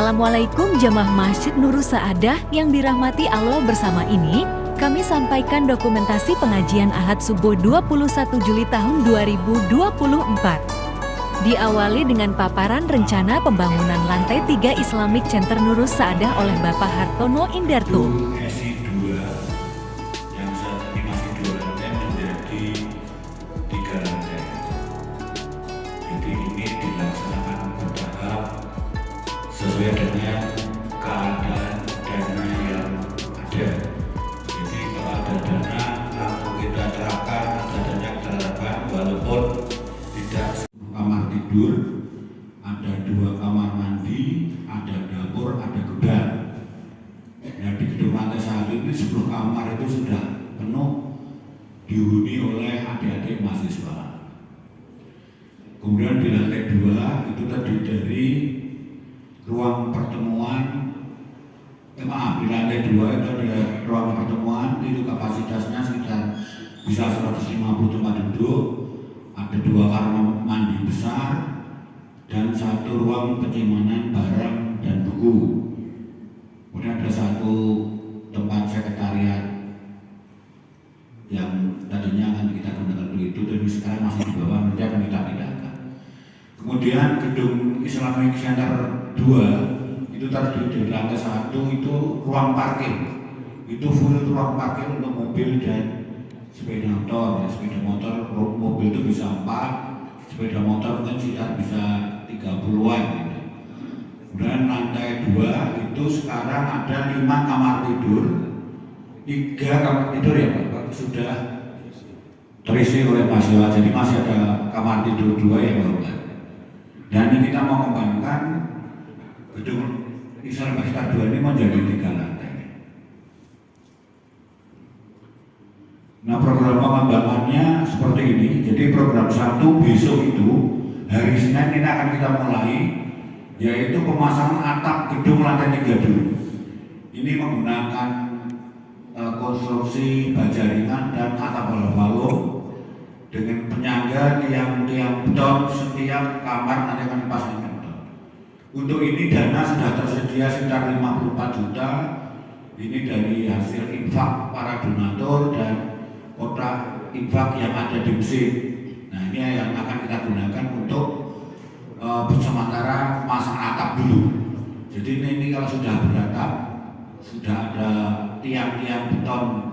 Assalamualaikum jamaah Masjid Nurus Saadah yang dirahmati Allah. Bersama ini, kami sampaikan dokumentasi pengajian Ahad Subuh 21 Juli tahun 2024. Diawali dengan paparan rencana pembangunan lantai 3 Islamic Center Nurus Saadah oleh Bapak Hartono Indarto. Sesuai dengan keadaan dana yang ada. Jadi kalau ada dana langsung kita terapkan, ada dana yang terapkan walaupun tidak kamar tidur, ada 2 kamar mandi, ada dapur, ada gudang. Nah, di gedung lantai 1 ini 10 kamar itu sudah penuh dihuni oleh adik-adik mahasiswa. Kemudian di lantai 2 itu terdiri dari ruang pertemuan, di lantai 2 itu ada ruang pertemuan, itu kapasitasnya sekitar bisa 150 tempat duduk, ada 2 kamar mandi besar, dan 1 ruang penyimpanan barang dan buku. Kemudian ada 1 tempat sekretariat yang tadinya akan kita gunakan untuk itu, dan sekarang masih di bawah, nanti akan kita pindahkan. Kemudian gedung Islamic Center 2 itu terdiri dari lantai 1 itu ruang parkir, itu full ruang parkir untuk mobil dan sepeda motor. Ya, sepeda motor, mobil itu bisa 4, sepeda motor kan sekitar bisa 30-an gitu. Kemudian lantai 2 itu sekarang ada 5 kamar tidur, 3 kamar tidur ya Pak sudah terisi oleh mahasiswa, jadi masih ada kamar tidur 2 yang belum. Dan ini kita mau kembangkan gedung Islamic Center 2 ini menjadi 3 lantai. Nah, program pengembangannya seperti ini. Jadi program 1 besok itu hari Senin ini akan kita mulai, yaitu pemasangan atap gedung lantai 3 dulu. Ini menggunakan konstruksi baja ringan dan atap balok dengan penyangga tiang-tiang beton. Setiap kamar nanti akan dipasang beton. Untuk ini dana sudah tersedia sekitar 54 juta. Ini dari hasil infak para donatur dan kotak infak yang ada di masjid. Nah, ini yang akan kita gunakan untuk sementara masang atap dulu. Jadi ini kalau sudah beratap, sudah ada tiang-tiang beton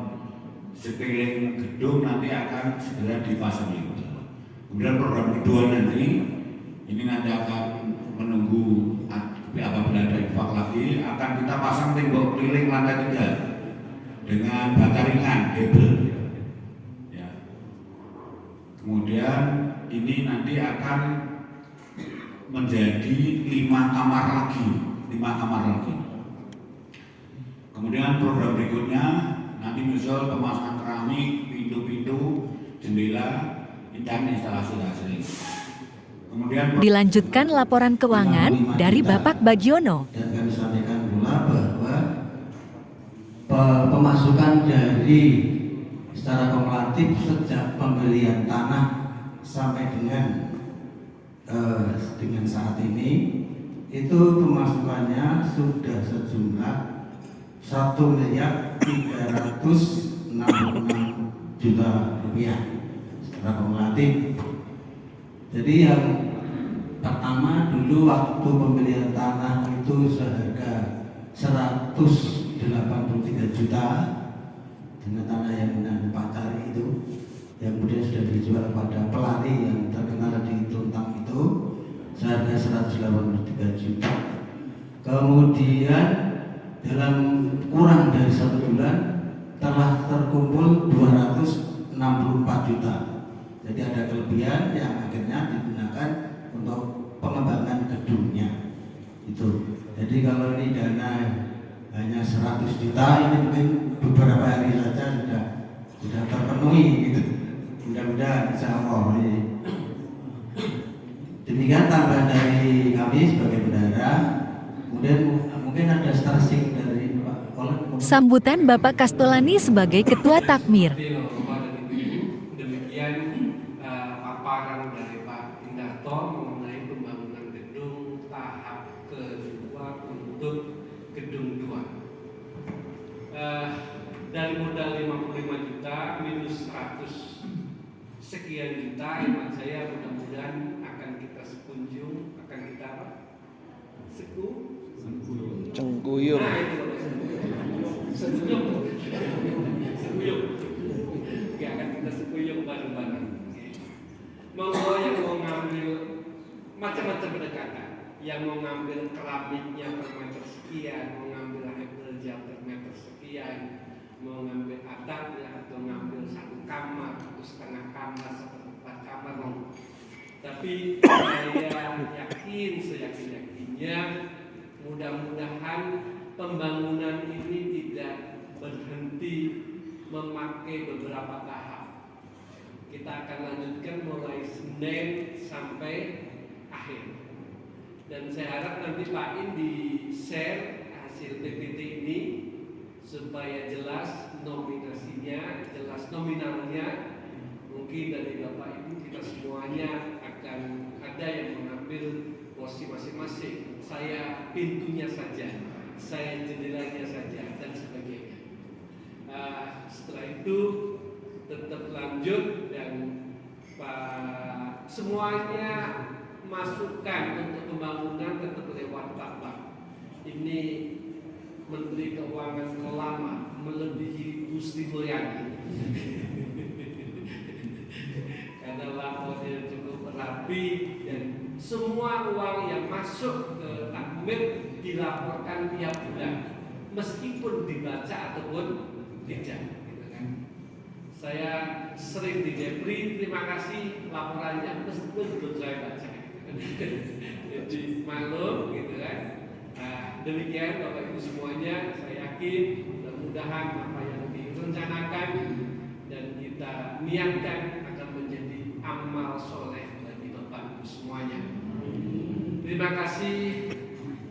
sekeliling gedung, nanti akan segera dipasang itu. Kemudian program kedua nanti akan menunggu apabila ada infak lagi, akan kita pasang tembok keliling lantai 3 dengan bata ringan kabel. Ya. Kemudian ini nanti akan menjadi 5 kamar lagi, 5 kamar lagi. Kemudian program berikutnya nanti misal pemasangan keramik, pintu-pintu, jendela, dan instalasi listrik. Kemudian dilanjutkan laporan keuangan dari Bapak Bagiono. Dan kami sampaikan pula bahwa pemasukan dari secara kumulatif sejak pembelian tanah sampai dengan saat ini itu pemasukannya sudah sejumlah 1.366 juta rupiah secara kumulatif. Jadi yang pertama dulu waktu pembelian tanah itu seharga 183 juta dengan tanah yang Pacari itu, yang kemudian sudah dijual pada pelari yang terkenal di Tuntang itu seharga 183 juta. Kemudian dalam kurang dari 1 bulan telah terkumpul 264 juta. Jadi ada kelebihan yang akhirnya digunakan untuk pengembangan gedungnya itu. Jadi kalau ini dana hanya 100 juta, ini mungkin beberapa hari saja sudah terpenuhi gitu. Mudah-mudahan insya Allah. Demikian tambahan dari kami sebagai bendahara. Kemudian mungkin ada starsing dari Pak Kolek. Sambutan Bapak Kastolani sebagai Ketua Takmir. Demikian paparan dari Pak Indarto mengenai pembangunan gedung tahap kedua untuk untuk gedung 2. Dari modal 55 juta minus 100 sekian juta, hemat saya mudah-mudahan akan kita sekunjung, akan kita apa? Cengkuyung. Nah, itu sekuyung. Oke, akan kita sekuyung bareng-bareng. Monggo yang mau ngambil macam-macam pendekatan, yang mau ngambil keramiknya per meter sekian, mau ngambil hebelja per meter sekian, mau ngambil atapnya atau ngambil 1 kamar atau setengah kamar, 1/4 kamar. Tapi saya yakin, seyakin-yakinnya, mudah-mudahan pembangunan ini tidak berhenti memakai beberapa tahap. Kita akan lanjutkan mulai Senin sampai akhir. Dan saya harap nanti Pak In di-share hasil PPT ini supaya jelas nominasinya, jelas nominalnya. Mungkin dari Bapak Ibu kita semuanya akan ada yang mengambil porsi masing-masing. Saya pintunya saja, saya jendelanya saja, dan sebagainya. Setelah itu tetap lanjut dan semuanya masukan untuk pembangunan tetap lewat Bapak. Ini Menteri Keuangan lama melebihi Bu Sri Mulyani. Karena lapornya cukup rapi dan semua uang yang masuk ke takmir dilaporkan tiap bulan, meskipun dibaca ataupun tidak. Gitu kan. Saya sering di Depri, terima kasih laporannya meskipun belum saya baca. Jadi maklum, gitu kan. Demikian Bapak Ibu semuanya, saya yakin mudah-mudahan apa yang direncanakan dan kita niatkan akan menjadi amal soleh bagi Bapak Ibu semuanya. Terima kasih.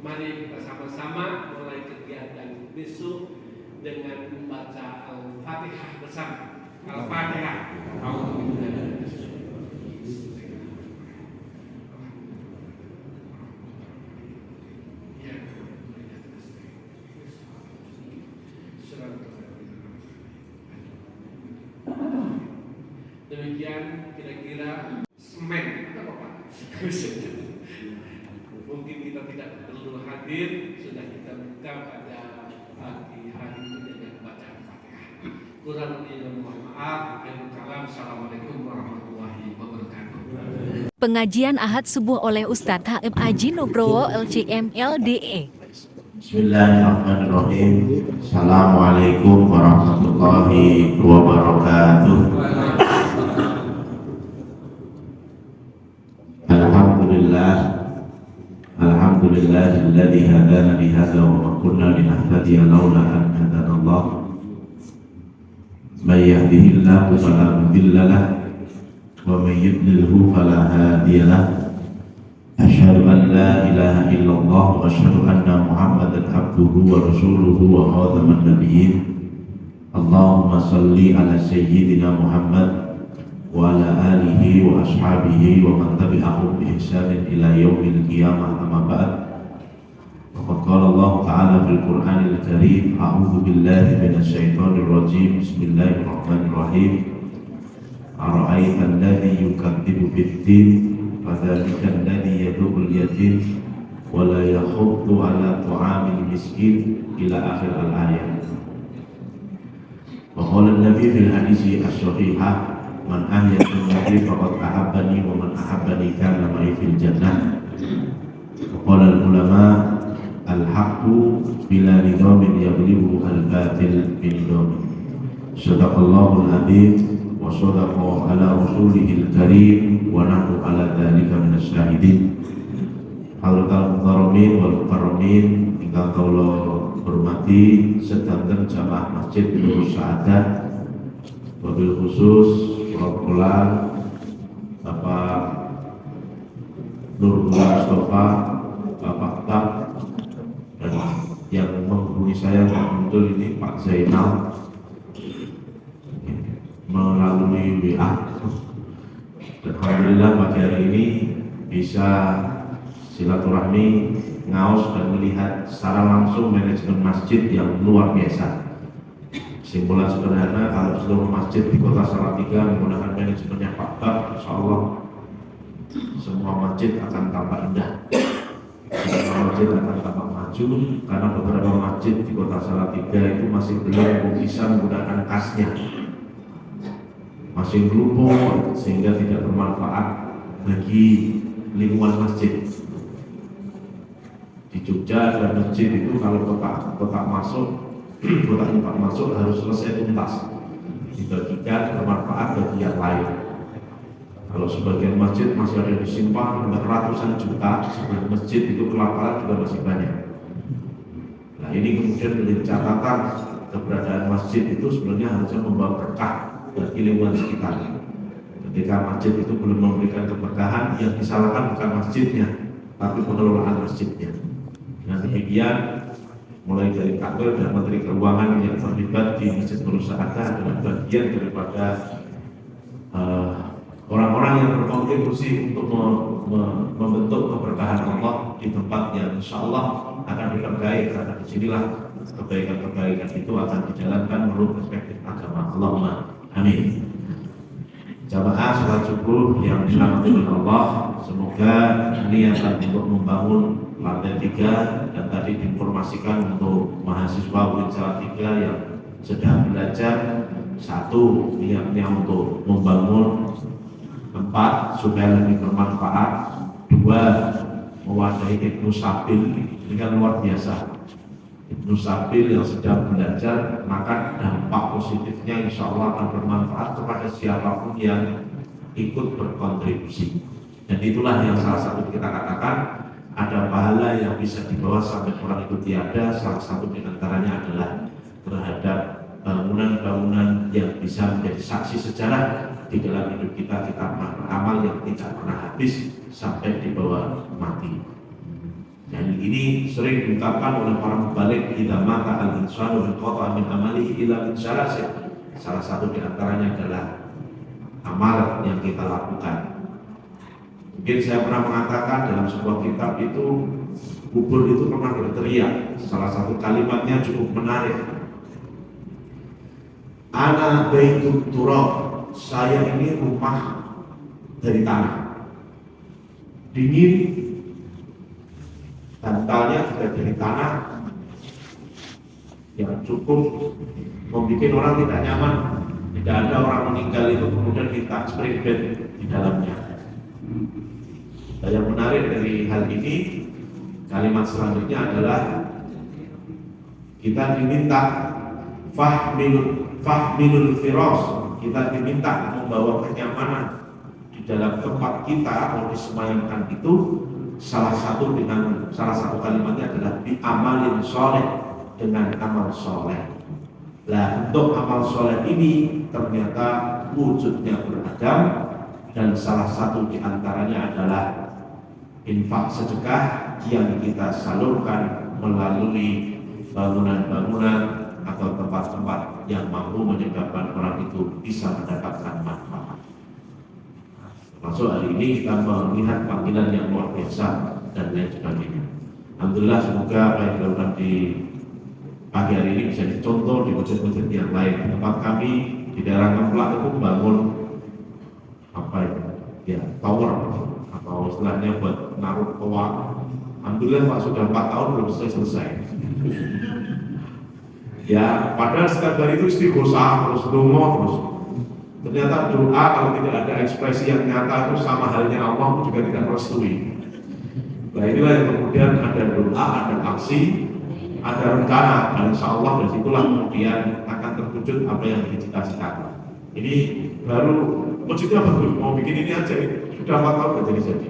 Mari kita sama-sama mulai kegiatan besok dengan membaca Al-Fatihah bersama. Al-Fatihah. Demikian kira-kira semen atau apa Pak? Mungkin kita tidak perlu hadir, sudah kita buka pada pagi hari ini dengan bacaan Fatihah. Kurang lebih mohon maaf. Assalamualaikum warahmatullahi wabarakatuh. Pengajian Ahad Subuh oleh Ustadz H.M. Aji Nugroho LCM LDE. Bismillahirrahmanirrahim. Assalamualaikum warahmatullahi wabarakatuh. Alhamdulillahilladzi hadana li hadza wa ma kunna linahtadiya laula an hadana Allah. May yahdihillahu fala mudilla lahu wa may yudlilhu fala hadiya lahu. Asyhadu an la ilaha illallah wa asyhadu anna Muhammadan abduhu wa rasuluhu wa khataman nabiyyin. Allahumma shalli ala sayyidina Muhammad wa ala alihi wa ashabihi wa man tabi'ahum bi ihsanin ila yaumil qiyamah, amma ba'd. Faqad qala Allah ta'ala fil Qur'anil Karim, a'udzu billahi minasy syaithanir rajim. Bismillahirrahmanirrahim. Ara'aita alladhi yukadzibu bid-din fadzalika alladhi yad'ul yatim wa la yakhuddu ala ta'amil miskin ila akhir al-ayat. Wa qala an-nabi fil hadits as-sahihah, man ahya sunnati faqad ahabbani wa man ahabbani kana ma'i fil jannah. Qala al-ulama al-haqqu bila nidamin yaghlibu al-batil binidamin. Sadaqallahu al-azim wa sadaqa ala rasulihil karim wa nahnu ala dzalika minas syahidin. Hadratul mukarramin wal mukarramin ingkang kula hormati sedanten jamaah Masjid Nur Saadah, wabil khusus Prokular Bapak Nurul Mustafa, Bapak Tak, dan yang menghubungi saya muncul ini Pak Zainal melalui WA. Dan alhamdulillah pagi hari ini bisa silaturahmi, ngaos dan melihat secara langsung manajemen masjid yang luar biasa. Simbolan sederhana, kalau seluruh masjid di Kota Salatiga menggunakan manajemennya Pak Bab, insya Allah semua masjid akan tampak indah, semua masjid akan tampak maju, karena beberapa masjid di Kota Salatiga itu masih belum bisa menggunakan kasnya, masih lumpuh sehingga tidak bermanfaat bagi lingkungan masjid. Di Jogja ada masjid itu kalau kotak masuk, kotak infak masuk harus selesai tuntas, dibagikan bermanfaat bagi yang lain. Kalau sebagian masjid masih ada disimpan ratusan juta, sebagian masjid itu kelaparan juga masih banyak. Nah ini kemudian menjadi catatan, keberadaan masjid itu sebenarnya harusnya membawa berkah bagi lingkungan sekitar. Ketika masjid itu belum memberikan keberkahan, yang disalahkan bukan masjidnya, tapi pengelolaan masjidnya. Nah demikian, mulai dari Kantor dan Menteri Keuangan yang terlibat di Masjid Nur Saadah adalah bagian daripada orang-orang yang berkontribusi untuk membentuk keberkahan Allah di tempat yang insya Allah akan diberkahi, karena disinilah kebaikan-kebaikan itu akan dijalankan menurut perspektif agama. Allahumma amin. Jamaah salat subuh yang dirahmati oleh Allah, semoga niatan untuk membangun lantai 3 dan tadi diinformasikan untuk mahasiswa UIN Salatiga yang sedang belajar, 1 niatnya untuk membangun tempat supaya lebih bermanfaat, 2 mewadahi Ibnu Sabil, ini kan luar biasa. Ibnu Sabil yang sedang belajar, maka dampak positifnya insya Allah akan bermanfaat kepada siapapun yang ikut berkontribusi. Dan itulah yang salah satu kita katakan, ada pahala yang bisa dibawa sampai orang itu tiada. Salah satu di antaranya adalah terhadap bangunan-bangunan yang bisa menjadi saksi sejarah di dalam hidup kita. Kita pernah beramal yang tidak pernah habis sampai dibawa mati. Dan ini sering diungkapkan oleh para mubalik, idza mata al-insanu inqata'a min amalihi illa min salasin. Salah satu di antaranya adalah amal yang kita lakukan. Mungkin saya pernah mengatakan dalam sebuah kitab itu, kubur itu pernah berteriak. Salah satu kalimatnya cukup menarik. Ana baitut turab, saya ini rumah dari tanah. Dingin, bantalnya juga dari tanah, yang cukup membuat orang tidak nyaman. Tidak ada orang meninggal itu kemudian kita spring bed di dalamnya. Dan yang menarik dari hal ini, kalimat selanjutnya adalah kita diminta fahmilul firas, kita diminta membawa kenyamanan di dalam tempat kita mau disemayamkan itu. Salah satu kalimatnya adalah bi amalin soleh, dengan amal soleh. Nah, untuk amal soleh ini ternyata wujudnya beragam, dan salah satu di antaranya adalah infak sedekah yang kita salurkan melalui bangunan-bangunan atau tempat-tempat yang mampu menyebabkan orang itu bisa mendapatkan manfaat. Masuk hari ini kita melihat panggilan yang luar biasa dan lain sebagainya. Alhamdulillah, semoga apa yang dilakukan di pagi hari ini bisa dicontoh di masjid-masjid yang lain. Tempat kami di daerah Kemplak itu bangun tower atau istilahnya buat naruh toa. Alhamdulillah Pak, sudah 4 tahun belum selesai. Ya, padahal setiap hari itu istighosah terus, dongo terus. Ternyata doa kalau tidak ada ekspresi yang nyata itu sama halnya Allah juga tidak merestui. Nah inilah yang kemudian ada doa, ada aksi, ada rencana, dan insya Allah dari situlah kemudian akan terwujud apa yang dicita-citakan. Ini baru masjidnya bagus, mau bikin ini aja, sudah 4 tahun sudah jadi.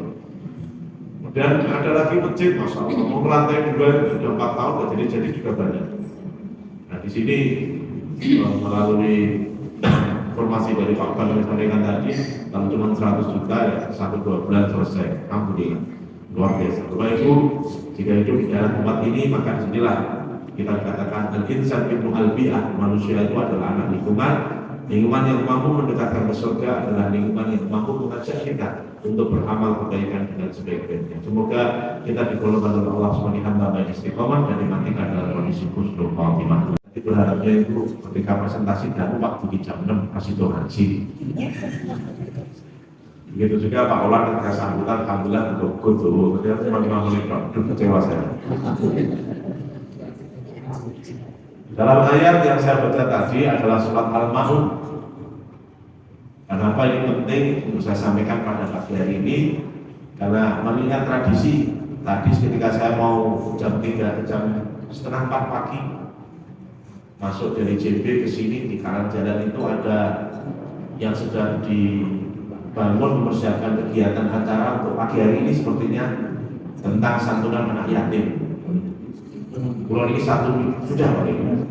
Dan ada lagi masjid, masya Allah, mau melantai 2 sudah 4 tahun sudah jadi juga banyak. Nah di sini melalui informasi dari Pak Ban yang sampaikan tadi, kalau cuma 100 juta ya 1-2 bulan selesai. Alhamdulillah, luar biasa. Bapak Ibu, jika hidup di daerah tempat ini, maka disinilah kita katakan al-insan ibnu al-bi'ah, manusia itu adalah anak lingkungan. Lingkungan yang mampu mendekatkan ke surga adalah lingkungan yang mampu mengajak kita untuk beramal kebaikan dengan sebaik-baiknya. Semoga kita digolongkan oleh Allah sebagai hamba yang istiqomah dan dimatikan dalam kondisi husnul khotimah. Jadi berharapnya itu ketika presentasi dan waktu di jam 6 kasih itu ngaji. Begitu juga Pak Olan ketika sambutan alhamdulillah untuk kudu, ternyata cuma 5 menit kok, kecewa saya. Dalam ayat yang saya baca tadi adalah surat Al-Ma'un. Kenapa ini penting untuk saya sampaikan pada pagi hari ini? Karena mengingat tradisi tadi ketika saya mau jam 3 ke jam setengah 4 pagi masuk dari JB ke sini di kanan jalan itu ada yang sedang dibangun mempersiapkan kegiatan acara untuk pagi hari ini sepertinya tentang santunan anak yatim. Kalau ini sudah Pak ini.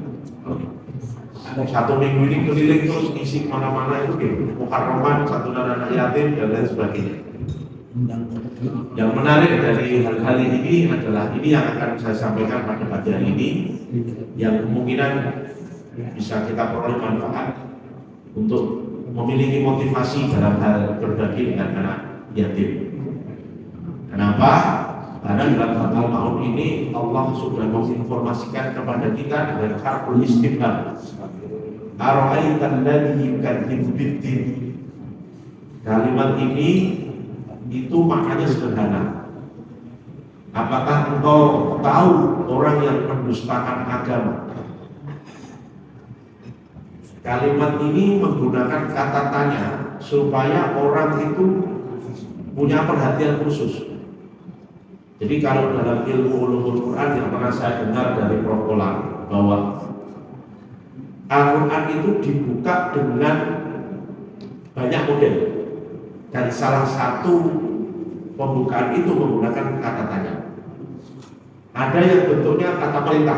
1 minggu ini keliling terus isi kemana-mana itu gitu. Muharraman, santunan anak yatim dan lain sebagainya. Yang menarik dari hal-hal ini adalah ini yang akan saya sampaikan pada pagi hari ini, yang kemungkinan bisa kita peroleh manfaat untuk memiliki motivasi dalam hal berbagi dengan anak yatim. Kenapa? Karena dalam surat Al-Ma'un ini Allah sudah menginformasikan kepada kita dengan harful istifham. Ara'aital ladzi yukadzibu biddin. Kalimat ini itu maknanya sederhana. Apakah engkau tahu orang yang mendustakan agama? Kalimat ini menggunakan kata tanya supaya orang itu punya perhatian khusus. Jadi kalau dalam ilmu ulumul Quran yang pernah saya dengar dari Prof. Kolang bahwa Al-Quran itu dibuka dengan banyak model dan salah satu pembukaan itu menggunakan kata tanya. Ada yang bentuknya kata perintah.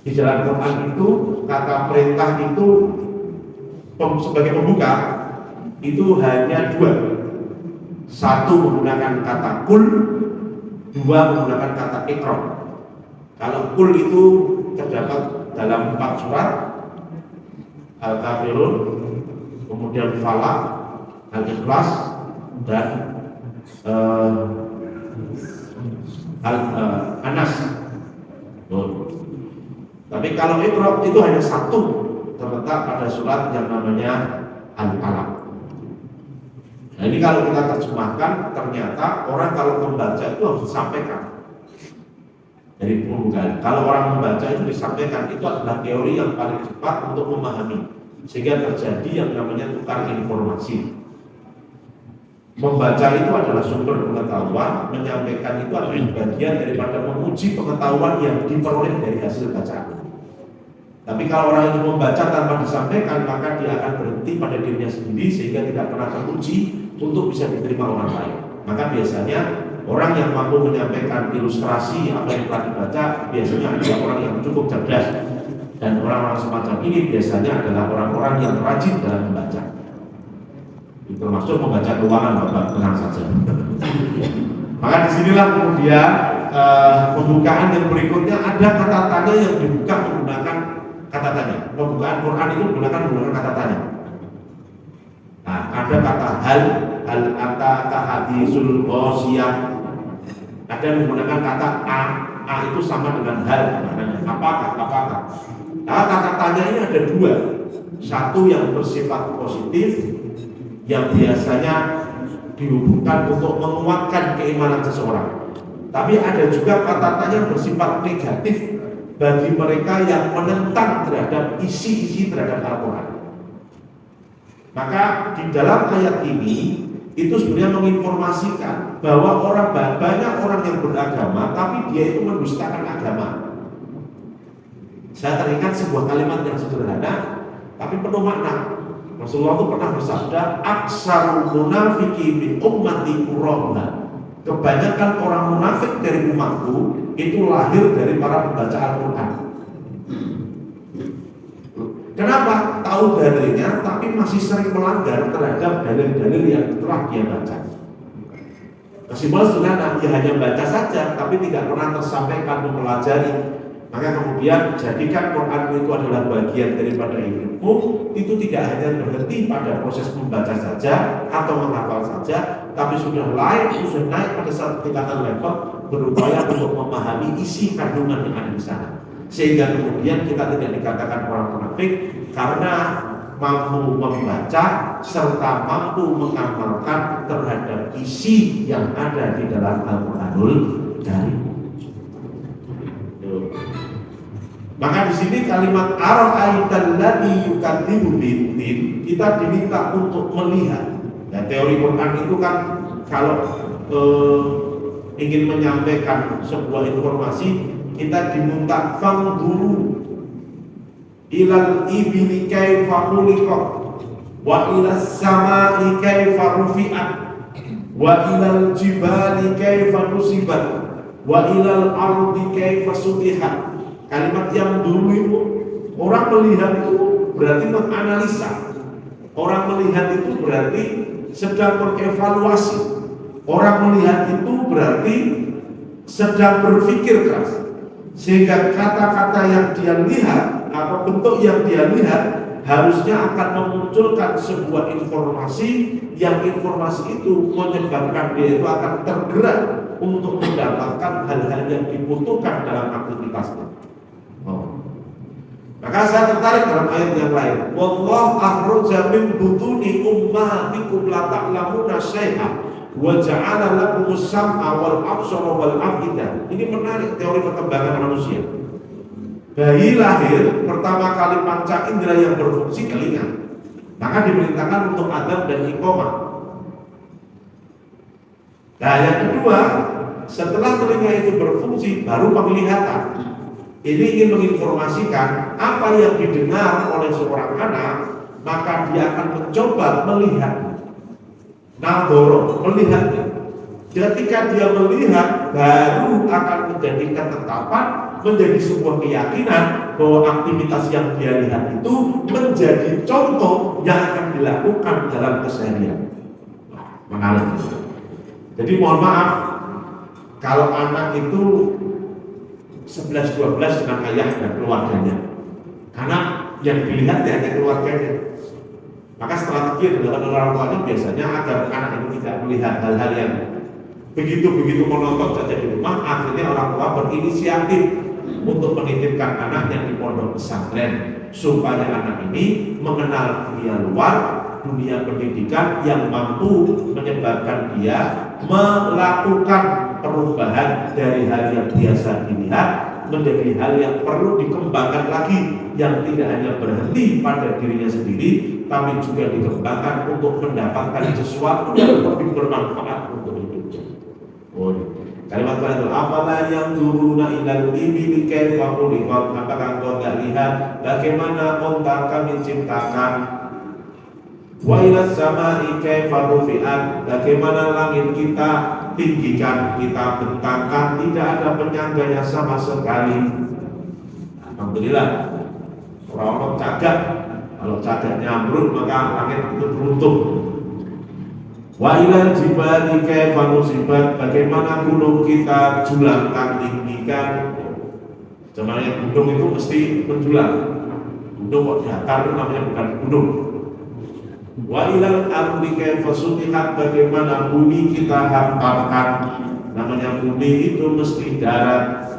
Di dalam Quran itu kata perintah itu sebagai pembuka itu hanya 2. 1 menggunakan kata kul, 2 menggunakan kata ikra. Kalau kul itu terdapat dalam 4 surat, Al-Kafirun, kemudian Falaq, Al-Ikhlas, dan Anas. Tapi kalau ikra itu hanya 1 terletak pada surat yang namanya Al-Falaq. Nah ini kalau kita terjemahkan, ternyata orang kalau membaca itu harus disampaikan dari pembukaan. Kalau orang membaca itu disampaikan, itu adalah teori yang paling cepat untuk memahami, sehingga terjadi yang namanya tukar informasi. Membaca itu adalah sumber pengetahuan, menyampaikan itu adalah bagian daripada menguji pengetahuan yang diperoleh dari hasil bacaan. Tapi kalau orang itu membaca tanpa disampaikan, maka dia akan berhenti pada dirinya sendiri sehingga tidak pernah teruji untuk bisa diterima orang lain. Maka biasanya orang yang mampu menyampaikan ilustrasi apa yang telah dibaca biasanya adalah orang yang cukup cerdas. Dan orang-orang semacam ini biasanya adalah orang-orang yang rajin dalam membaca. Itu termasuk membaca keuangan, Bapak, tenang saja. Maka disinilah kemudian pembukaan yang berikutnya ada kata tanya yang dibuka menggunakan kata tanya. Pembukaan Quran itu menggunakan kata tanya. Nah, ada kata hal ataka hadisul ghosiyah. Ada yang menggunakan kata a itu sama dengan hal, maknanya apakah. Nah, kata tanya ini ada 2. 1 yang bersifat positif, yang biasanya dihubungkan untuk menguatkan keimanan seseorang. Tapi ada juga kata tanya bersifat negatif bagi mereka yang menentang terhadap isi-isi terhadap Al-Quran. Maka di dalam ayat ini itu sebenarnya menginformasikan bahwa banyak orang yang beragama tapi dia itu mendustakan agama. Saya teringat sebuah kalimat yang sederhana tapi penuh makna. Rasulullah itu pernah bersabda, "Aksarul munafiki min ummati qurra'uha." Kebanyakan orang munafik dari umatku itu lahir dari para pembaca Al-Quran. Kenapa? Tahu dalilnya, tapi masih sering melanggar terhadap dalil-dalil yang telah dia baca. Kesimpulan sederhana, dia hanya baca saja, tapi tidak pernah tersampaikan mempelajari. Maka kemudian jadikan Quran itu adalah bagian daripada ilmu. Itu tidak hanya berhenti pada proses membaca saja atau menghafal saja, tapi sudah naik pada satu tingkatan level, berupaya untuk memahami isi kandungan yang ada di sana, sehingga kemudian kita tidak dikatakan orang munafik karena mampu membaca serta mampu mengamalkan terhadap isi yang ada di dalam Al-Qur'anul Karim. Maka di sini kalimat ara'aital ladzi yukadzibu biddin, kita diminta untuk melihat. Ya, teori Quran itu kan kalau ingin menyampaikan sebuah informasi, kita diminta fanzuru ilal ibili kaifa khuliqat wa ilas samai kaifa rufi'at wa ilal jibali kaifa nusibat wa ilal ardi kaifa sutihat. Kalimat yang dulu itu orang melihat itu berarti menganalisa, orang melihat itu berarti sedang mengevaluasi, orang melihat itu berarti sedang berpikir keras, sehingga kata-kata yang dia lihat atau bentuk yang dia lihat harusnya akan memunculkan sebuah informasi yang informasi itu menyebabkan dia itu akan tergerak untuk mendapatkan hal-hal yang dibutuhkan dalam aktivitasnya. Maka saya tertarik dalam ayat yang lain. Wallahu akhraja min butuni ummahatikum la ta'lamuna syai'an wa ja'ala lakumus sam'a wal absara wal af'idah. Ini menarik teori perkembangan manusia. Bayi lahir pertama kali panca indera yang berfungsi telinga. Maka diperintahkan untuk adzan dan iqamah. Nah, yang kedua, setelah telinga itu berfungsi baru penglihatan. Ini ingin menginformasikan apa yang didengar oleh seorang anak, maka dia akan mencoba melihat. Nadhoro, melihatnya. Ketika dia melihat, baru akan menjadi ketetapan, menjadi sebuah keyakinan bahwa aktivitas yang dia lihat itu menjadi contoh yang akan dilakukan dalam keseharian. Mengalir. Jadi mohon maaf, kalau anak itu 11-12 dengan ayah dan keluarganya, karena yang dilihat ya hanya keluarganya. Maka strategi yang dilakukan oleh orang tuanya biasanya agar anak itu tidak melihat hal-hal yang begitu menonton saja di rumah. Akhirnya orang tua berinisiatif untuk menitipkan anaknya di pondok pesantren supaya anak ini mengenal dunia luar, dunia pendidikan yang mampu menyebabkan dia melakukan perubahan dari hal yang biasa dilihat menjadi hal yang perlu dikembangkan lagi, yang tidak hanya berhenti pada dirinya sendiri tapi juga dikembangkan untuk mendapatkan sesuatu yang lebih bermanfaat untuk hidupnya. Kalimat itu afala yang turuna ilal ibili kaifa khuliqat, apakah kau tidak lihat bagaimana onta kami ciptakan, wa ilas samai kaifa rufi'at, bagaimana langit kita tinggikan, kita bentangkan, tidak ada penyangganya sama sekali. Alhamdulillah, orang cagak, kalau cagaknya ambruk maka langit itu runtuh. Wa ilal jibali kaifa nusibat, bagaimana gunung kita julangkan, tinggikan. Sebenarnya gunung itu mesti menjulang. Gunung kok datar itu namanya bukan gunung. Wa ilal ardi kaifa sutihat, bagaimana bumi kita hamparkan. Namanya bumi itu mesti darat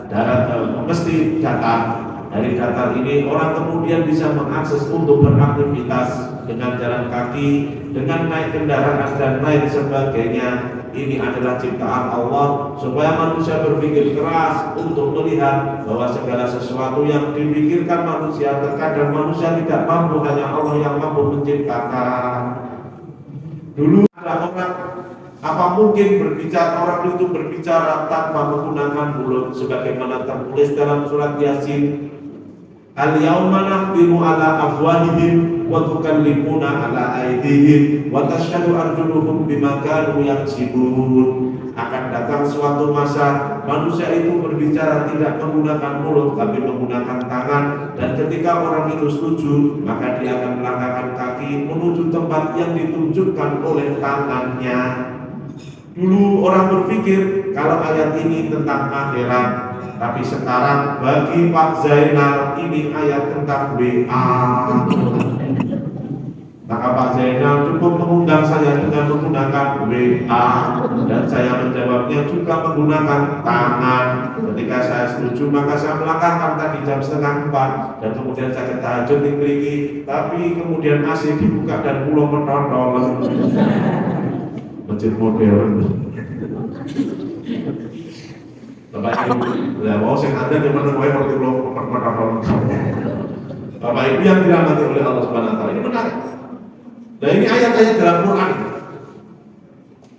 mesti datar. Dari datar ini orang kemudian bisa mengakses untuk beraktivitas dengan jalan kaki, dengan naik kendaraan dan lain sebagainya. Ini adalah ciptaan Allah supaya manusia berpikir keras untuk melihat bahwa segala sesuatu yang dipikirkan manusia, terkadang manusia tidak mampu, hanya Allah yang mampu menciptakan. Dulu ada orang, apa mungkin orang itu berbicara tanpa menggunakan mulut, sebagaimana tertulis dalam surat Yasin, al-yawma nahtimu ala afwahihim wa tukallimuna ala aydihim wa tashhadu arjuluhum bima kanu yaksibun. Akan datang suatu masa manusia itu berbicara tidak menggunakan mulut tapi menggunakan tangan, dan ketika orang itu setuju maka dia akan melangkahkan kaki menuju tempat yang ditunjukkan oleh tangannya. Dulu orang berpikir kalau ayat ini tentang akhirat, tapi sekarang bagi Pak Zainal ini ayat tentang WA. Maka Pak Zainal cukup mengundang saya dengan menggunakan WA dan saya menjawabnya juga menggunakan tangan. Ketika saya setuju maka saya melangkahkan tadi jam 3:30 dan kemudian saya ke tahajud tinggi, tapi kemudian AC dibuka dan pulau menonton masjid modern. Bapak Ibu, ya mau sing ada di mana gue waktu pulau menonton. Bapak Ibu yang dirahmati oleh Allah Subhanahu Wa Taala, ini menarik. Nah ini ayat-ayat dalam Quran,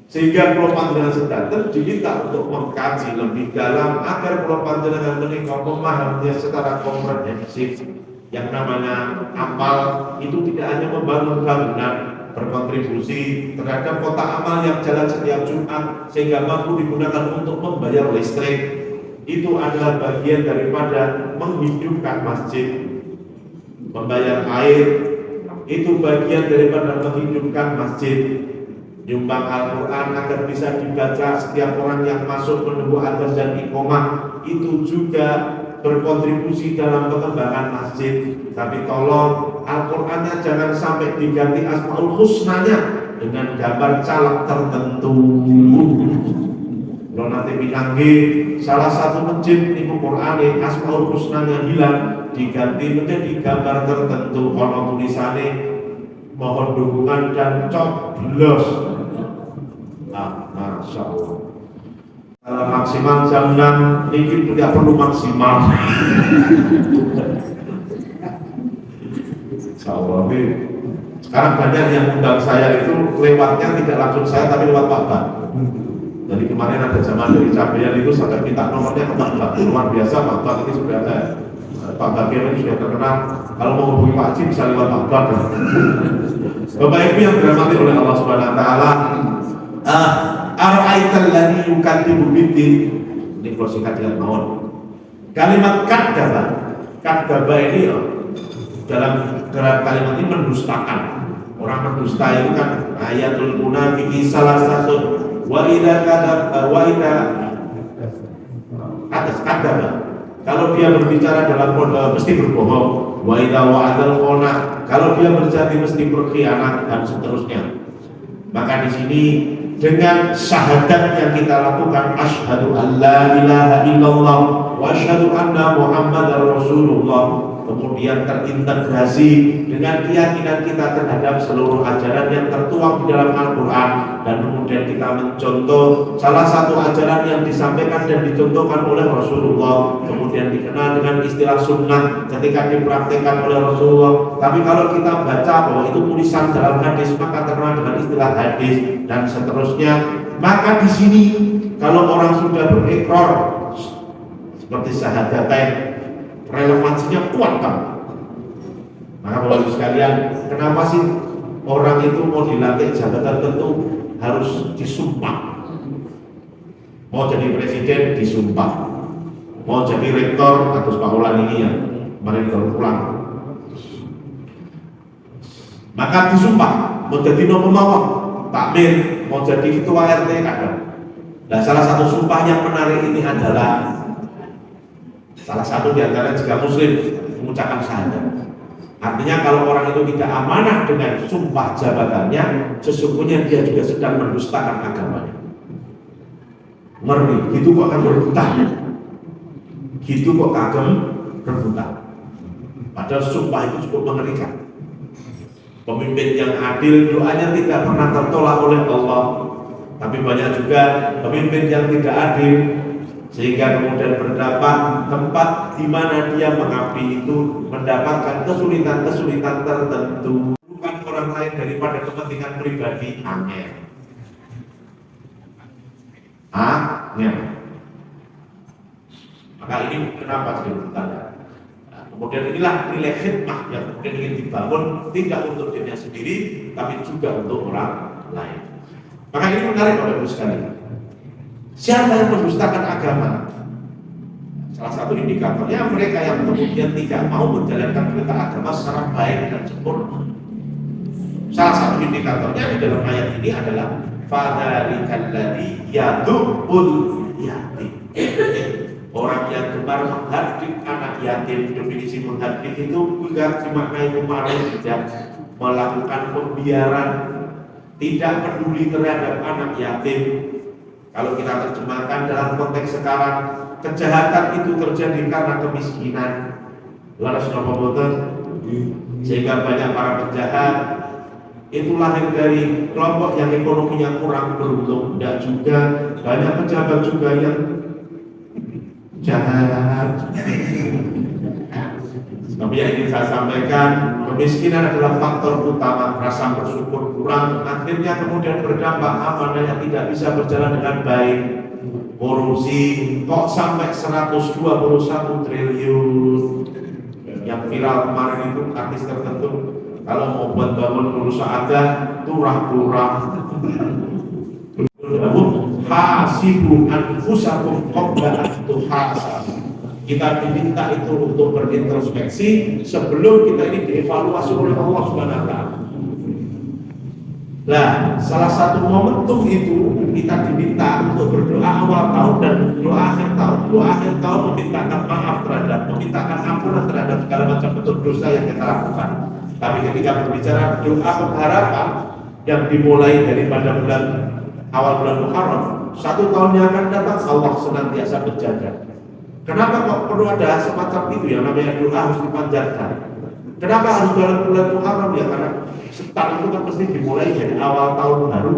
sehingga pulau panjenengan sedanten diminta untuk mengkaji lebih dalam agar pulau panjenengan menikah memahaminya secara komprehensif. Yang namanya amal itu tidak hanya membangun bangunan, berkontribusi terhadap kotak amal yang jalan setiap Jumat sehingga mampu digunakan untuk membayar listrik. Itu adalah bagian daripada menghidupkan masjid, membayar air. Itu bagian daripada menghidupkan masjid, nyumbang Al-Quran agar bisa dibaca setiap orang yang masuk menunggu adzan dan iqamah. Itu juga berkontribusi dalam pengembangan masjid. Tapi tolong Al-Qurannya jangan sampai diganti Asmaul Husnanya dengan gambar caleg tertentu. Kalau nanti pinanggi salah satu masjid di Quran Asmaul Husnanya hilang, diganti menjadi gambar tertentu, kalau tulisannya mohon dukungan dan coblos. Masya Allah. Kalau maksimal jam 6 ini tidak perlu maksimal. Insya Allah. Sekarang banyak yang undang saya itu lewatnya tidak langsung saya tapi lewat Pak Bak. Jadi kemarin ada zaman dari Cabean itu sampai minta nomornya ke Pak Bak. Luar biasa Pak Bak ini sudah ada. Pak Bagian ini sudah terkenal. Kalau mau hubungi Pak Haji bisa lewat Pak Bak. Bapak Ibu yang dirahmati oleh Allah Subhanahu Wa Taala, ara'aital ladzi yukadzibu biddin. Ini kalau singkat dengan mawon. Kalimat kadzdzaba ini dalam kalimat ini mendustakan. Orang mendusta itu kan ayatul munafiqi salah satu wa idza kadzdzaba. Kalau dia berbicara dalam mesti berbohong, wa idza wa'adal khana, kalau dia berjanji mesti berkhianat dan seterusnya. Maka di sini dengan syahadat yang kita lakukan, asyhadu an la ilaha illallah wa asyhadu anna muhammadar rasulullah, kemudian terintegrasi dengan keyakinan kita terhadap seluruh ajaran yang tertuang di dalam Al-Quran, dan kemudian kita mencontoh salah satu ajaran yang disampaikan dan dicontohkan oleh Rasulullah, kemudian dikenal dengan istilah sunnah ketika dipraktikkan oleh Rasulullah. Tapi kalau kita baca bahwa itu tulisan dalam hadis, maka terkenal dengan istilah hadis dan seterusnya. Maka di sini kalau orang sudah berikrar seperti syahadatain, relevansinya kuat kan? Maka Bapak Ibu sekalian, kenapa sih orang itu mau dilantik jabatan tertentu harus disumpah? Mau jadi presiden disumpah, mau jadi rektor atau sekolah ini yang kemarin baru pulang, maka disumpah. Mau jadi nomor mawar, takmir, mau jadi ketua RT ada. Nah, salah satu sumpah yang menarik ini adalah salah satu di antara jika muslim mengucapkan syahadat. Artinya kalau orang itu tidak amanah dengan sumpah jabatannya, sesungguhnya dia juga sedang mendustakan agamanya. Ngeri, gitu kok akan berhutang. Gitu kok kagem berhutang. Padahal sumpah itu cukup mengerikan. Pemimpin yang adil doanya tidak pernah tertolak oleh Allah. Tapi banyak juga pemimpin yang tidak adil, sehingga kemudian berdapat tempat di mana dia mengabdi itu mendapatkan kesulitan-kesulitan tertentu, bukan orang lain daripada kepentingan pribadi angel. Maka ini kenapa jadi bertanya? Nah, kemudian inilah nilai khidmah yang kemudian ingin dibangun tidak untuk dirinya sendiri, tapi juga untuk orang lain. Maka ini menarik Bapak Ibu sekalian. Siapa yang mendustakan agama? Salah satu indikatornya mereka yang kemudian tidak mau menjalankan perintah agama secara baik dan sempurna. Salah satu indikatornya di dalam ayat ini adalah fadzalikal ladzi yadhul yatim. Orang yang gemar menghadik anak yatim. Definisi menghadik itu bukan dimaknai kemarin, tidak. melakukan pembiaran, tidak peduli terhadap anak yatim. Kalau kita terjemahkan dalam konteks sekarang, kejahatan itu terjadi karena kemiskinan. Laras napa boten? Sehingga banyak para penjahat itu lahir dari kelompok yang ekonominya kurang beruntung. Dan juga banyak pejabat juga yang jahat. Tapi yang ingin saya sampaikan, kemiskinan adalah faktor utama, rasa bersyukur kurang, akhirnya kemudian berdampak amanah yang tidak bisa berjalan dengan baik. Korupsi kok sampai 121 triliun. Yang viral kemarin itu artis tertentu kalau mau buat bangun perusahaan ada turah-turah. Hasibu anfusakum qabla an tuhasabu. Kita diminta itu untuk berintrospeksi sebelum kita ini dievaluasi oleh Allah Subhanahu wa taala. Nah, salah satu momentum itu kita diminta untuk berdoa awal tahun dan doa akhir tahun. Doa akhir tahun memintakan maaf terhadap, memintakan ampunan terhadap segala macam bentuk dosa yang kita lakukan. Tapi ketika berbicara doa pengharapan yang dimulai daripada awal bulan Muharram, 1 tahun yang akan datang Allah senantiasa berjaga. Kenapa kok perlu ada semacam itu yang namanya doa harus dipanjatkan? Kenapa harus dalam bulan Muharram? Ya karena setahun itu kan pasti dimulai dari awal tahun baru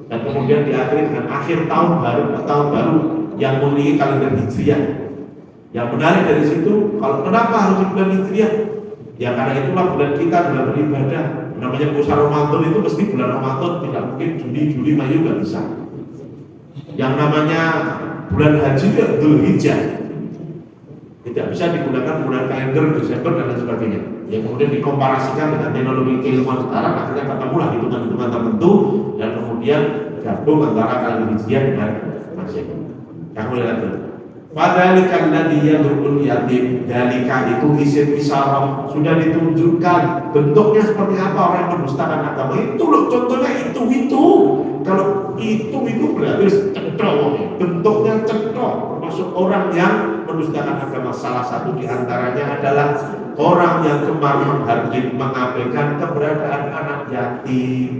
dan kemudian diakhiri dengan akhir tahun baru atau tahun baru yang memiliki kalender Hijriah. Yang menarik dari situ, kalau kenapa harus di bulan Hijriah? Ya karena itulah bulan kita dalam beribadah. Namanya puasa Ramadan itu mesti bulan Ramadan, tidak mungkin Juni, Juli, Mei nggak bisa. Yang namanya bulan haji itu Dzulhijjah. Tidak bisa digunakan bulan kalender Desember dan lain sebagainya. Yang kemudian dikomparasikan dengan teknologi keilmuan sekarang, akhirnya ketemulah hitungan-hitungan tertentu dan kemudian gabung antara kalender Hijriah dengan Masehi. Kamu lihat tuh. Padahal ladzi yad'ul yatim, dalika itu isim isyarah sudah ditunjukkan bentuknya seperti apa orang yang mendustakan agama. Itu loh contohnya itu. Kalau itu berarti cetok, bentuknya cetok, termasuk orang yang mendustakan agama. Salah satu diantaranya adalah orang yang gemar mengabaikan keberadaan anak yatim.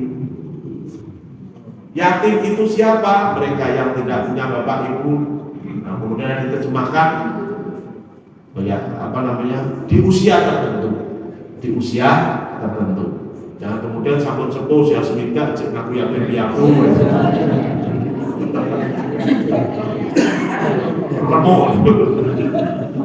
Yatim itu siapa? Mereka yang tidak punya bapak ibu. Nah, kemudian diterjemahkan di usia tertentu. Jangan kemudian sampun sepuh ya seminta cek aku yatim piatu.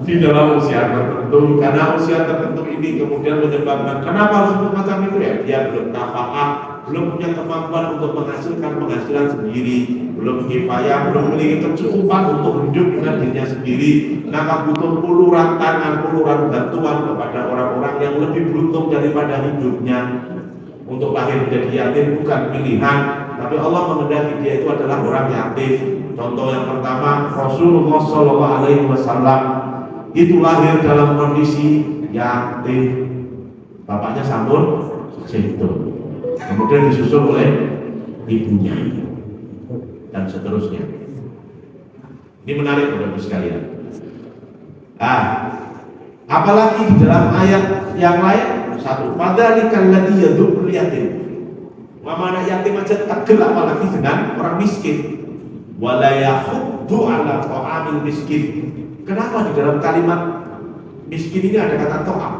Di dalam usia tertentu, karena usia tertentu ini kemudian menyebabkan kenapa harus macam itu ya? Dia belum nafkah, belum punya kemampuan untuk menghasilkan penghasilan sendiri, belum kifayah, belum memiliki kecukupan untuk hidup dengan dirinya sendiri. Maka butuh puluhan tangan, puluhan bantuan kepada orang-orang yang lebih beruntung daripada hidupnya. Untuk lahir menjadi yatim bukan pilihan, tapi Allah mengendaki dia itu adalah orang yatim. Contoh yang pertama, Rasulullah SAW itu lahir dalam kondisi yatim. Bapaknya sampun jatuh, kemudian disusul oleh ibunya dan seterusnya. Ini menarik Bapak-Ibu sekalian. Apalagi di dalam ayat yang lain, satu, padzalikal ladzi yad'ul yatim. Mana yatim aja tegel apalagi dengan orang miskin. Wala yahuddu ala ta'amil miskin. Kenapa di dalam kalimat miskin ini ada kata to'am?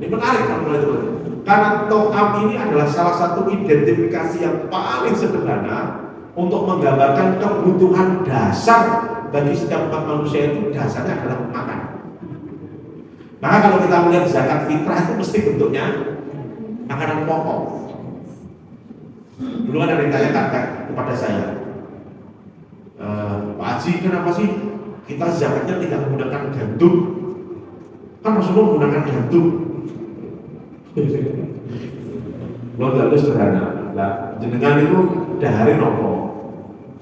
Ini menarik teman-teman. Karena to'am ini adalah salah satu identifikasi yang paling sederhana untuk menggambarkan kebutuhan dasar bagi setiap umat manusia. Itu dasarnya adalah makan. Maka kalau kita melihat zakat fitrah itu mesti bentuknya makanan pokok. Dulu ada yang tanya kepada saya, Pak Haji, kenapa sih kita zakatnya tidak menggunakan gandum? Kan Rasulullah menggunakan gandum. Lo tidak sederhana. Nah, jenengan itu dahari nopo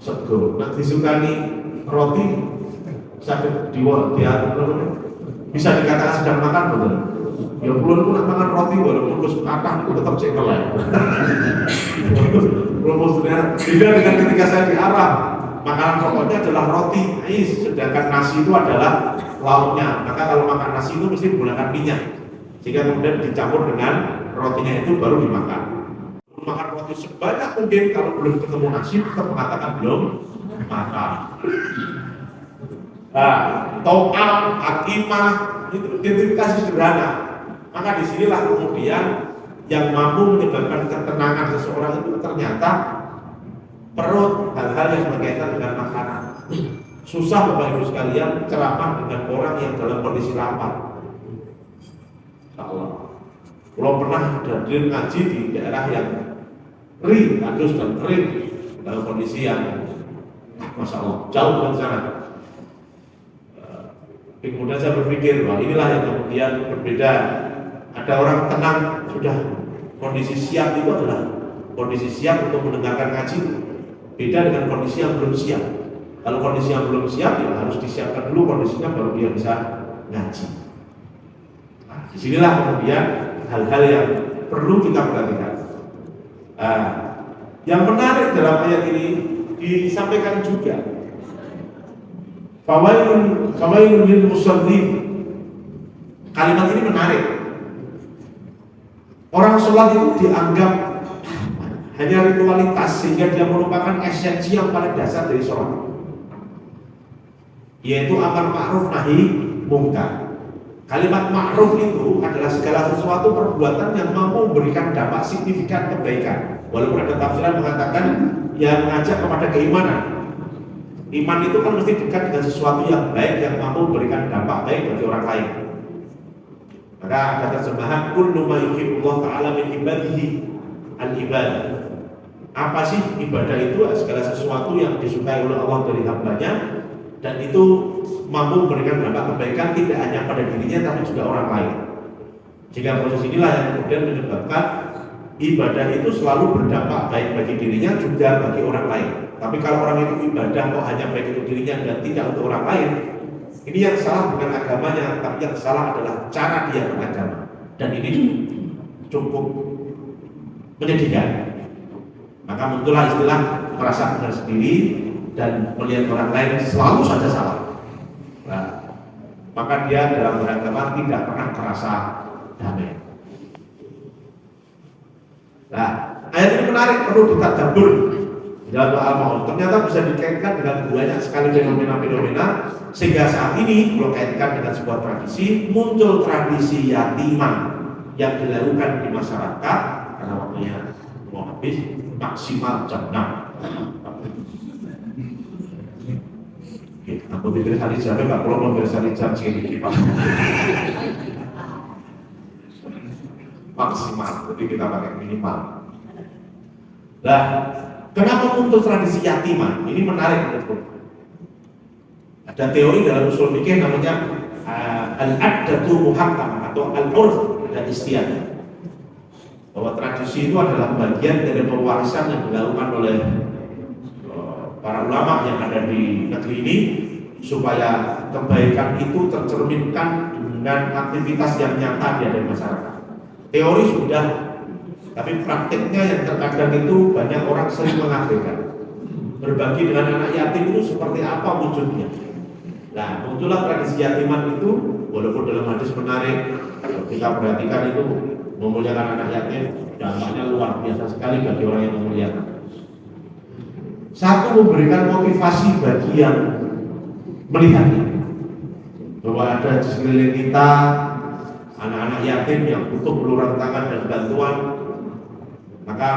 sego. Nah, disukani roti sakit bisa dikatakan sedang makan betul. Ya belum pun makan roti walaupun terus kata itu tetap cekel ya. Rumusnya beda dengan ketika saya di Arab, makanan pokoknya adalah roti, sedangkan nasi itu adalah lauknya. Maka kalau makan nasi itu mesti menggunakan minyak, sehingga kemudian dicampur dengan rotinya itu baru dimakan. Makan roti sebanyak mungkin, kalau belum ketemu nasi tetap mengatakan belum makan. Nah, to'am, hakimah itu identifikasi sederhana. Maka disinilah kemudian yang mampu menyebabkan ketenangan seseorang itu ternyata perut, hal-hal yang berkaitan dengan makanan. Susah Bapak Ibu sekalian ceramah dengan orang yang dalam kondisi lapar. Insyaallah. Kalau pernah hadir ngaji di daerah yang kering, tandus dan kering dalam kondisi yang Masya Allah, jauh dari sana. Kemudian saya berpikir, wah inilah yang kemudian berbeda. Ada orang tenang, sudah kondisi siap itu adalah kondisi siap untuk mendengarkan ngaji. Beda dengan kondisi yang belum siap. Kalau kondisi yang belum siap, ya harus disiapkan dulu kondisinya baru dia bisa ngaji. Nah, disinilah kemudian hal-hal yang perlu kita perhatikan. Yang menarik dalam ayat ini disampaikan juga, fawailun lil musallin. Kalimat ini menarik. Orang sholat itu dianggap hanya ritualitas sehingga dia melupakan esensi yang paling dasar dari sholat, yaitu amar ma'ruf nahi mungkar. Kalimat ma'ruf itu adalah segala sesuatu perbuatan yang mampu memberikan dampak signifikan kebaikan. Walaupun ada tafsiran mengatakan yang mengajak kepada keimanan. Iman itu kan mesti dekat dengan sesuatu yang baik yang mampu memberikan dampak baik bagi orang lain. Maka ada terjemahan kullu ma yuhibbullah ta'ala min ibadihi al-ibadah. Apa sih ibadah itu? Segala sesuatu yang disukai oleh Allah dari hambanya dan itu mampu memberikan dampak kebaikan tidak hanya pada dirinya tapi juga orang lain. Jika proses inilah yang kemudian menyebabkan ibadah itu selalu berdampak baik bagi dirinya juga bagi orang lain. Tapi kalau orang itu ibadah kok hanya baik untuk dirinya dan tidak untuk orang lain, ini yang salah bukan agamanya, tapi yang salah adalah cara dia beragama. Dan ini cukup menyedihkan. Maka muncullah istilah merasa benar sendiri dan melihat orang lain selalu saja salah. Nah, maka dia dalam beragama tidak pernah merasa damai. Nah, ayat ini menarik, perlu ditadabbur dalam Al-Maun. Ternyata bisa dikaitkan dengan banyak sekali fenomena-fenomena sehingga saat ini kalau kaitkan dengan sebuah tradisi, muncul tradisi yatiman yang dilakukan di masyarakat karena waktunya mau habis, maksimal jam 6. Aku pikir hari jamnya Pak Kalau mau bersari jam segini Pak. Maksimal, jadi kita pakai minimal. Nah, kenapa muncul tradisi yatiman? Ini menarik menurutku. Ada teori dalam usul fikih namanya al-'addatu muhakkamah atau al-'urf dan istiadah. Bahwa tradisi itu adalah bagian dari pewarisan yang dilakukan oleh para ulama yang ada di negeri ini supaya kebaikan itu tercerminkan dengan aktivitas yang nyata di ada masyarakat. Teori sudah, tapi praktiknya yang terkadang itu banyak orang sering mengabaikan. Berbagi dengan anak yatim itu seperti apa wujudnya? Nah, muncullah tradisi yatiman itu, walaupun dalam hadis menarik, kita perhatikan itu memuliakan anak yatim, dampaknya luar biasa sekali bagi orang yang memuliakan. Satu, memberikan motivasi bagi yang melihatnya, bahwa ada di sekeliling kita anak-anak yatim yang butuh uluran tangan dan bantuan. Maka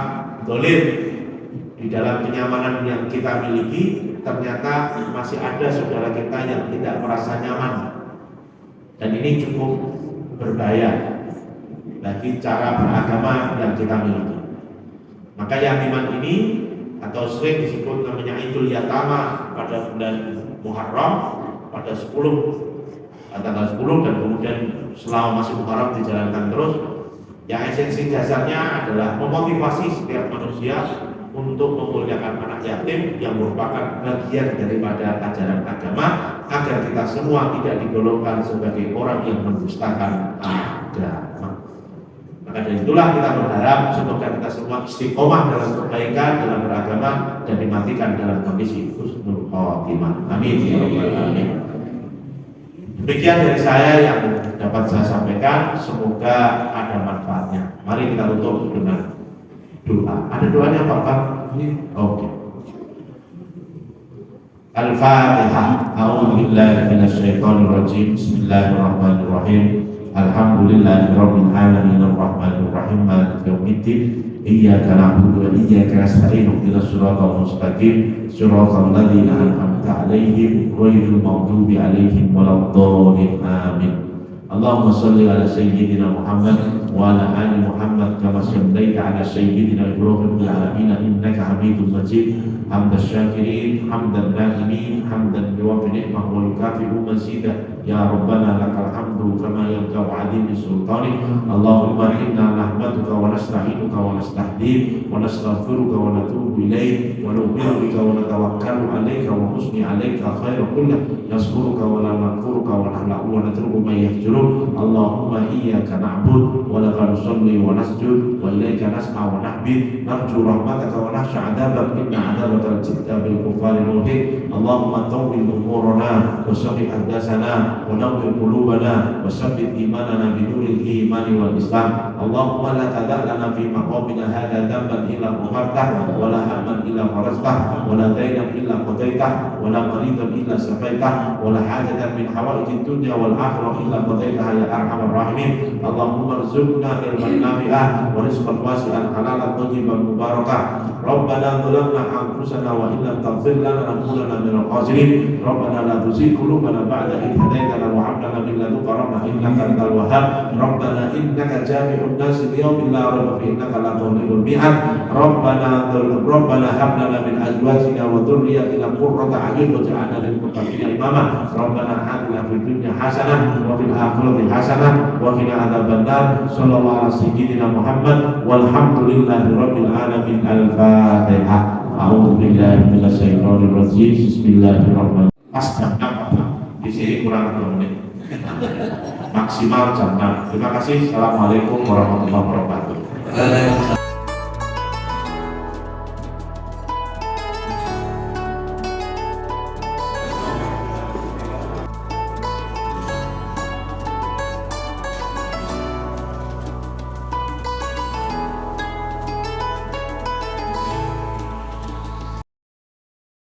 dolim di dalam kenyamanan yang kita miliki, ternyata masih ada saudara kita yang tidak merasa nyaman, dan ini cukup berbahaya bagi cara beragama yang kita miliki. Maka yatiman ini atau sering disebut namanya Idul Yatama pada bulan Muharram pada 10 tanggal 10 dan kemudian selama masih Muharram dijalankan terus. Yang esensi dasarnya adalah memotivasi setiap manusia untuk memuliakan anak yatim yang merupakan bagian daripada ajaran agama agar kita semua tidak digolongkan sebagai orang yang mendustakan agama. Maka dari itulah kita berharap semoga kita semua istiqomah dalam kebaikan, dalam beragama dan dimatikan dalam kondisi husnul khotimah. Amin ya rabbal alamin. Demikian dari saya yang dapat saya sampaikan, semoga ada manfaatnya. Mari kita tutup dengan doa. Ada doanya Bapak? Oke. Al-Fatihah. A'udzubillahi minasyaitonir rajim. Bismillahirrahmanirrahim. Alhamdulillahirabbil alamin arrahmanir rahim maliki yaumiddin. Iyyaka na'budu wa iyyaka nasta'in ihdinas siratal mustaqim siratal ladzina an'amta 'alaihim ghairil maghdubi 'alaihim waladdallin. Amin. Allahumma shalli ala sayyidina Muhammad wa ala ali Muhammad kama shallaita ala sayyidina Ibrahim fil alamin innaka Hamidum Majid. Hamdan syakirin, hamdan na'imin, hamdan biwafi ni'mah wa yukafi'u mazidah. Ya Rabbana lakal hamdu kama yarja'u 'azimi sultanik. Allahumma inna nahmaduka wa nasta'inuka wa nastahdiik wa nastaghfiruka wa natubu ilaik wa nu'minu bika wa natawakkalu 'alaika wa husni 'alaika khairan kullah. Naskuruka wa la nakfuruka wa nahla'u wa natruku man yahjurun. Allahumma iyyaka na'bud wa laka nusalli wa nasjud wa ilaika nas'a wa nahbid. Narju rahmataka wa nakhsha 'adzabak inna 'adzabaka la bil kuffari muhit. Allahumma tawwil umurana wa sahih ahdatsana wa nawwir qulubana wa sabbit imanana bi nuril imani wal islam. Allahumma la tada' lana fi maqamina hadha dhanban illa ghafartah wa la hamman illa farajtah wa la daynan illa qadaitah wa la maridan illa safaitah wa la hajatan min hawaijid dunya wal akhirah illa qadaitaha ya arhamar rahimin. Allahumma rzuqna ilman nafi'ah wa rizqan wasi'an halalan thayyiban mubarakah. Rabbana zalamna anfusana wa illam taghfir lana lanakunanna minal khasirin. Rabbana la tuzigh qulubana ba'da idh hadaytana wa hab lana min ladunka rahmah innaka antal wahhab. Rabbana innaka jami'un nas li yawmin la rayba fihi innaka la tukhliful mi'ad. Rabbana hab lana min azwajina wa dhurriyyatina qurrata a'yun waj'alna lil muttaqina imama. Rabbana atina fid dunya hasanah wa fil akhirati hasanah wa qina adzabannar. Sallallahu ala sayyidina Muhammad walhamdulillahi rabbil alamin. Al-Fatihah. A'udzu billahi minasyaitonir rajim. Bismillahirrahmanirrahim. Pas jam 6 di sini kurang 2 menit. Maksimal jam 6. Terima kasih. Assalamualaikum warahmatullahi wabarakatuh.